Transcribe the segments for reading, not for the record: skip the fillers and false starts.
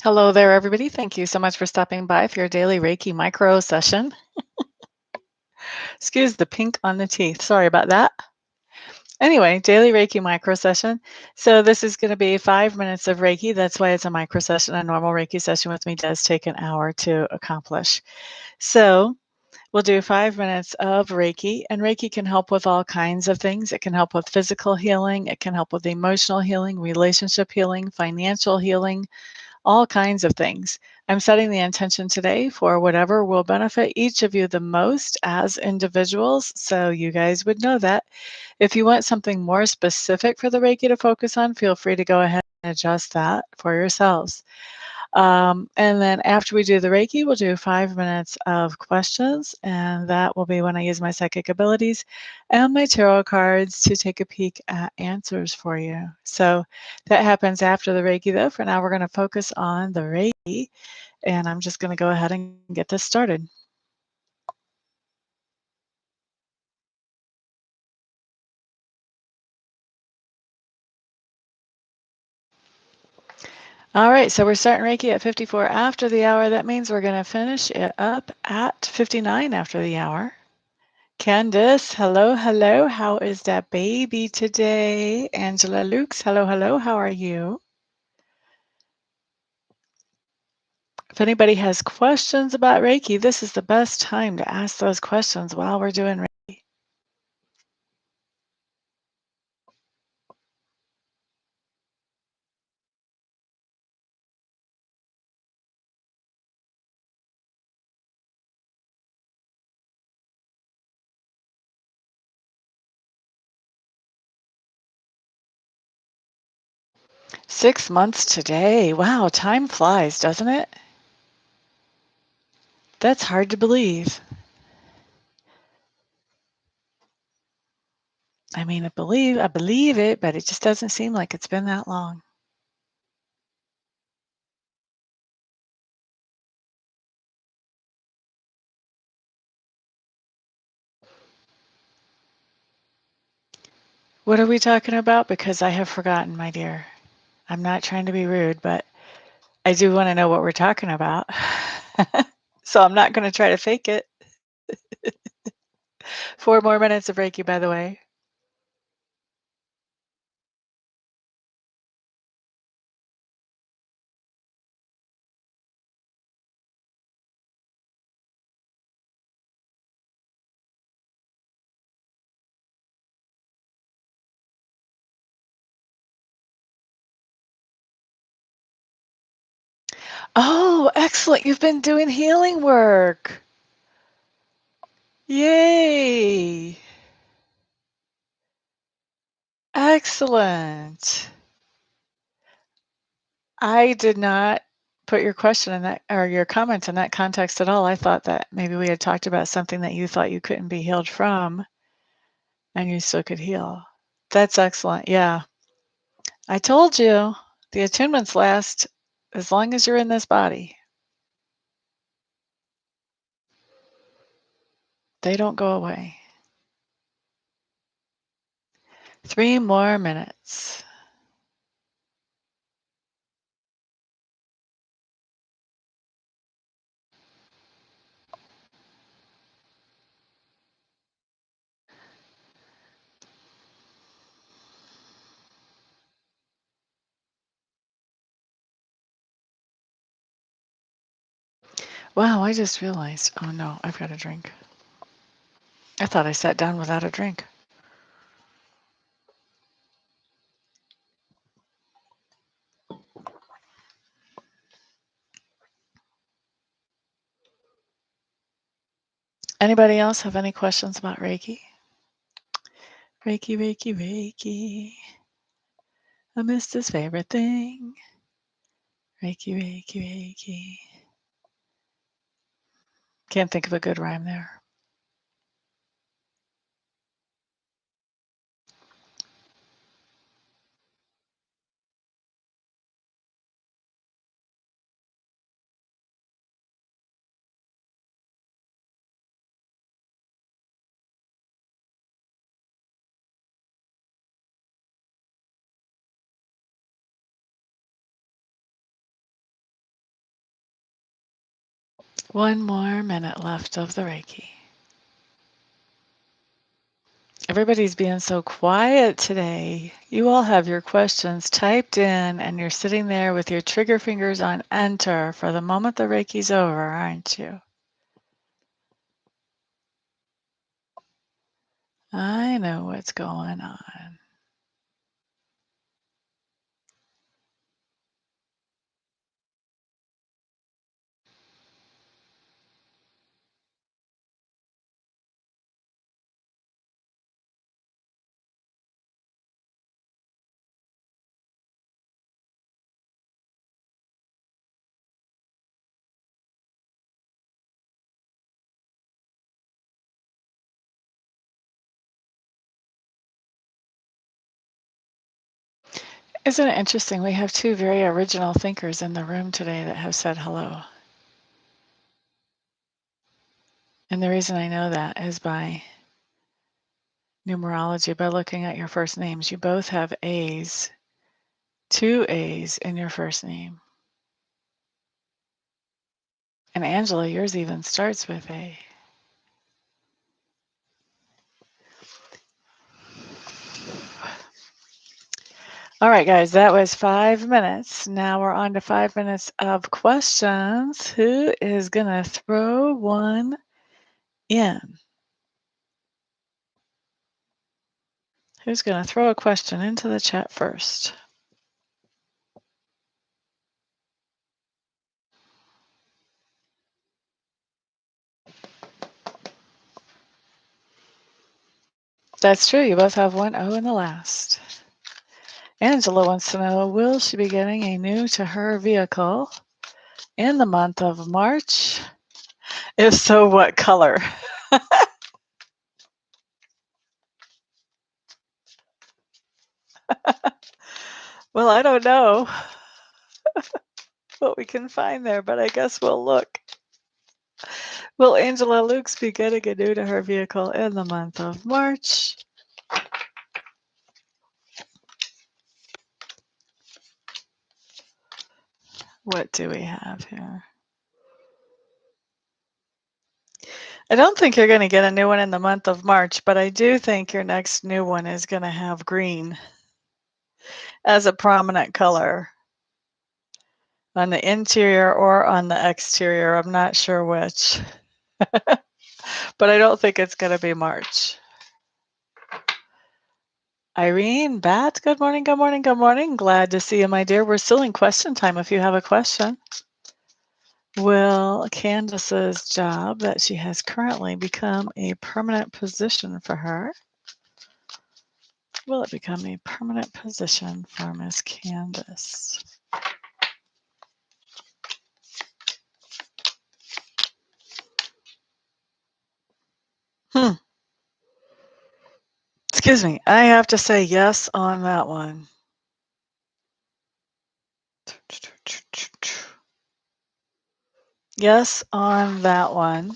Hello there, everybody. Thank you so much for stopping by for your daily Reiki micro session. Excuse the pink on the teeth. Sorry about that. Anyway, daily Reiki micro session. So, this is going to be 5 minutes of Reiki. That's why it's a micro session. A normal Reiki session with me does take an hour to accomplish. So, we'll do 5 minutes of Reiki, and Reiki can help with all kinds of things. It can help with physical healing, it can help with emotional healing, relationship healing, financial healing, all kinds of things. I'm setting the intention today for whatever will benefit each of you the most as individuals, so you guys would know that. If you want something more specific for the Reiki to focus on, feel free to go ahead and adjust that for yourselves. And then after we do the Reiki, we'll do 5 minutes of questions, and that will be when I use my psychic abilities and my tarot cards to take a peek at answers for you. So that happens after the Reiki, though. For now, we're going to focus on the Reiki, and I'm just going to go ahead and get this started. All right, so we're starting Reiki at 54 after the hour. That means we're going to finish it up at 59 after the hour. Candice, hello, hello. How is that baby today? Angela Lukes, hello, hello. How are you? If anybody has questions about Reiki, this is the best time to ask those questions while we're doing Reiki. Six months today. Wow, time flies, doesn't it? That's hard to believe. I mean, I believe it, but it just doesn't seem like it's been that long. What are we talking about? Because I have forgotten, my dear. I'm not trying to be rude, but I do want to know what we're talking about. So I'm not going to try to fake it. 4 more minutes of Reiki, by the way. Oh, excellent. You've been doing healing work. Yay. Excellent. I did not put your question in that or your comment in that context at all. I thought that maybe we had talked about something that you thought you couldn't be healed from and you still could heal. That's excellent. Yeah. I told you the attunements last as long as you're in this body. They don't go away. 3 more minutes. Wow, I just realized. Oh no, I've got a drink. I thought I sat down without a drink. Anybody else have any questions about Reiki? Reiki, Reiki, Reiki. Amista's favorite thing. Reiki, Reiki, Reiki. Can't think of a good rhyme there. One more minute left of the Reiki. Everybody's being so quiet today. You all have your questions typed in and you're sitting there with your trigger fingers on enter for the moment the Reiki's over, aren't you? I know what's going on. Isn't it interesting? We have two very original thinkers in the room today that have said hello. And the reason I know that is by numerology, by looking at your first names. You both have A's, 2 A's in your first name. And Angela, yours even starts with A. All right, guys, that was 5 minutes. Now we're on to 5 minutes of questions. Who is going to throw one in? Who's going to throw a question into the chat first? That's true. You both have one O in the last. Angela wants to know, will she be getting a new to her vehicle in the month of March? If so, what color? Well, I don't know what we can find there, but I guess we'll look. Will Angela Lukes be getting a new to her vehicle in the month of March? What do we have here? I don't think you're going to get a new one in the month of March, but I do think your next new one is going to have green as a prominent color on the interior or on the exterior. I'm not sure which, but I don't think it's going to be March. Irene, Bat, good morning, good morning, good morning. Glad to see you, my dear. We're still in question time if you have a question. Will Candace's job that she has currently become a permanent position for her? Will it become a permanent position for Miss Candace? Excuse me. I have to say yes on that one. Yes on that one.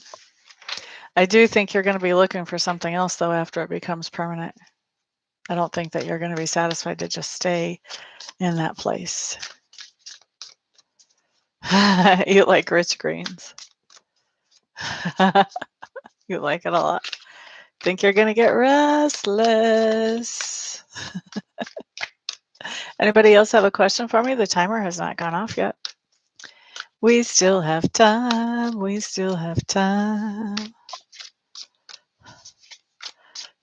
I do think you're going to be looking for something else, though, after it becomes permanent. I don't think that you're going to be satisfied to just stay in that place. You like rich greens. You like it a lot. Think you're going to get restless. Anybody else have a question for me? The timer has not gone off yet. We still have time. We still have time.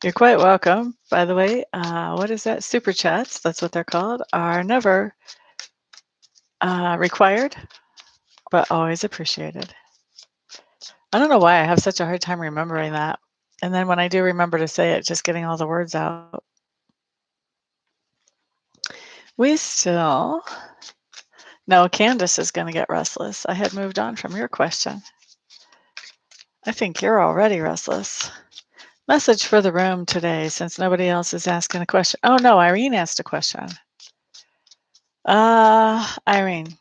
You're quite welcome. By the way, what is that? Super chats, that's what they're called, are never required, but always appreciated. I don't know why I have such a hard time remembering that. And then when I do remember to say it, just getting all the words out. We still... No, Candace is going to get restless. I had moved on from your question. I think you're already restless. Message for the room today, since nobody else is asking a question. Oh, no, Irene asked a question. Irene.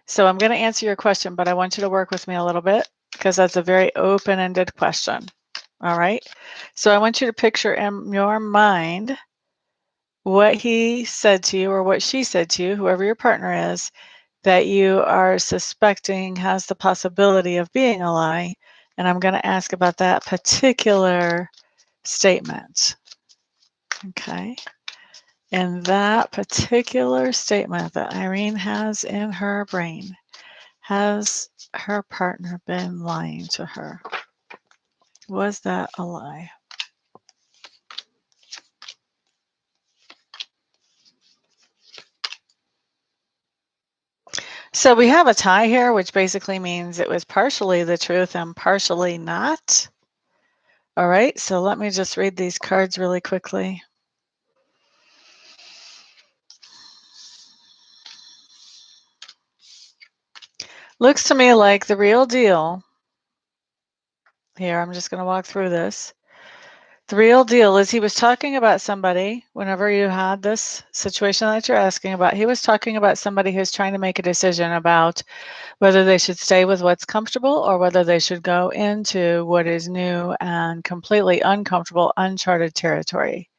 So I'm going to answer your question, but I want you to work with me a little bit because that's a very open-ended question. All right. So I want you to picture in your mind what he said to you or what she said to you, whoever your partner is, that you are suspecting has the possibility of being a lie. And I'm going to ask about that particular statement. Okay. And that particular statement that Irene has in her brain, has her partner been lying to her? Was that a lie? So we have a tie here, which basically means it was partially the truth and partially not. All right, so let me just read these cards really quickly. Looks to me like the real deal here, I'm just going to walk through this. The real deal is he was talking about somebody, whenever you had this situation that you're asking about, he was talking about somebody who's trying to make a decision about whether they should stay with what's comfortable or whether they should go into what is new and completely uncomfortable, uncharted territory.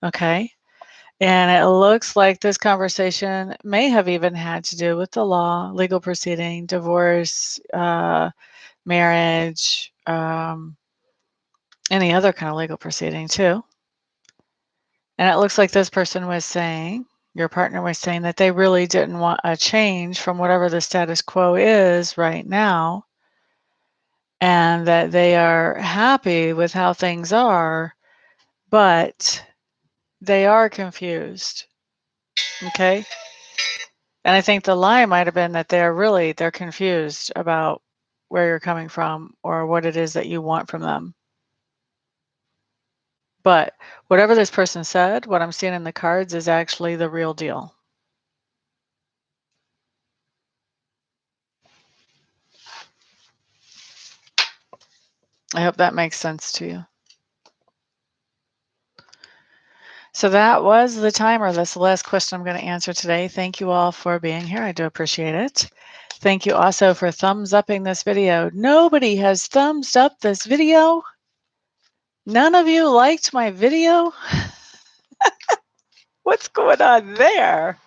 Okay? And it looks like this conversation may have even had to do with the law, legal proceeding, divorce, marriage, any other kind of legal proceeding too. And it looks like this person was saying, your partner was saying, that they really didn't want a change from whatever the status quo is right now, and that they are happy with how things are, but they are confused. Okay? And I think the lie might have been that they're confused about where you're coming from or what it is that you want from them. But whatever this person said, what I'm seeing in the cards is actually the real deal. I hope that makes sense to you. So that was the timer. That's the last question I'm going to answer today. Thank you all for being here. I do appreciate it. Thank you also for thumbs upping this video. Nobody has thumbs up this video. None of you liked my video. What's going on there?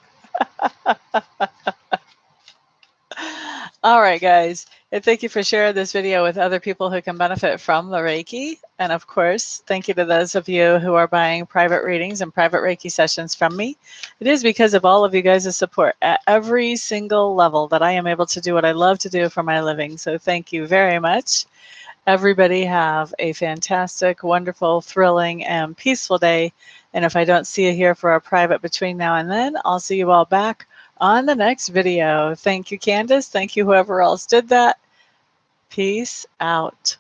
All right, guys. And thank you for sharing this video with other people who can benefit from the Reiki. And of course, thank you to those of you who are buying private readings and private Reiki sessions from me. It is because of all of you guys' support at every single level that I am able to do what I love to do for my living. So thank you very much. Everybody have a fantastic, wonderful, thrilling, and peaceful day. And if I don't see you here for a private between now and then, I'll see you all back on the next video. Thank you, Candace. Thank you, whoever else did that. Peace out.